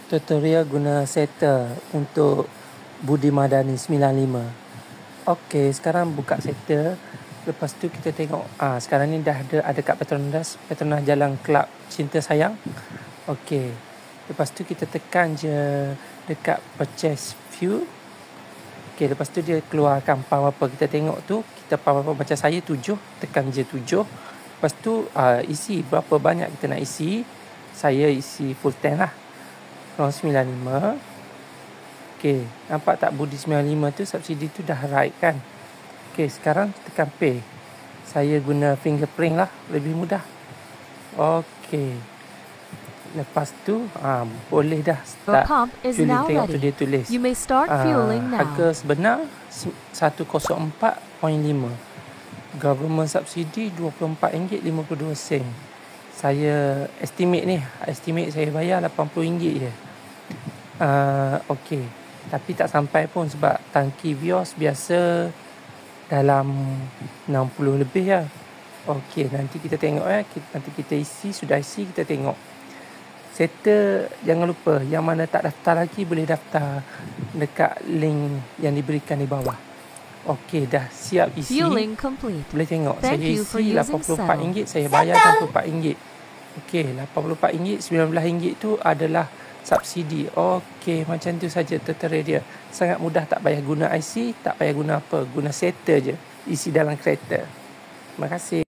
Tutorial guna setter untuk Budi Madani 95. Okey, sekarang buka setter. Lepas tu kita tengok sekarang ni dah ada kat Petronas Jalan Kelab Cinta Sayang. Okey. Lepas tu kita tekan je dekat purchase view. Okey, lepas tu dia keluarkan power apa kita tengok tu. Kita power apa macam saya 7, tekan je 7. Lepas tu isi berapa banyak kita nak isi. Saya isi full tank lah. 95. Okey, nampak tak Budi 95 tu subsidi tu dah right kan? Okey, sekarang tekan pay. Saya guna fingerprint lah, lebih mudah. Okey. Lepas tu boleh dah start fueling. Tengok tu dia tulis. You may start fueling now. Harga sebenar 104.5. Government subsidi RM24.52. Saya estimate saya bayar RM80 je. Okey. Tapi tak sampai pun sebab tangki Vios biasa dalam 60 lebih lah. Okey, nanti kita tengok nanti kita isi, sudah isi kita tengok. Setter jangan lupa yang mana tak daftar lagi boleh daftar dekat link yang diberikan di bawah. Okey, dah siap isi. Boleh tengok saya isi RM84, saya bayar RM84. Okey, RM84, RM19 tu adalah subsidi. Okey, macam tu saja tutorial dia. Sangat mudah, tak payah guna IC, tak payah guna apa, guna setter je. Isi dalam kereta. Terima kasih.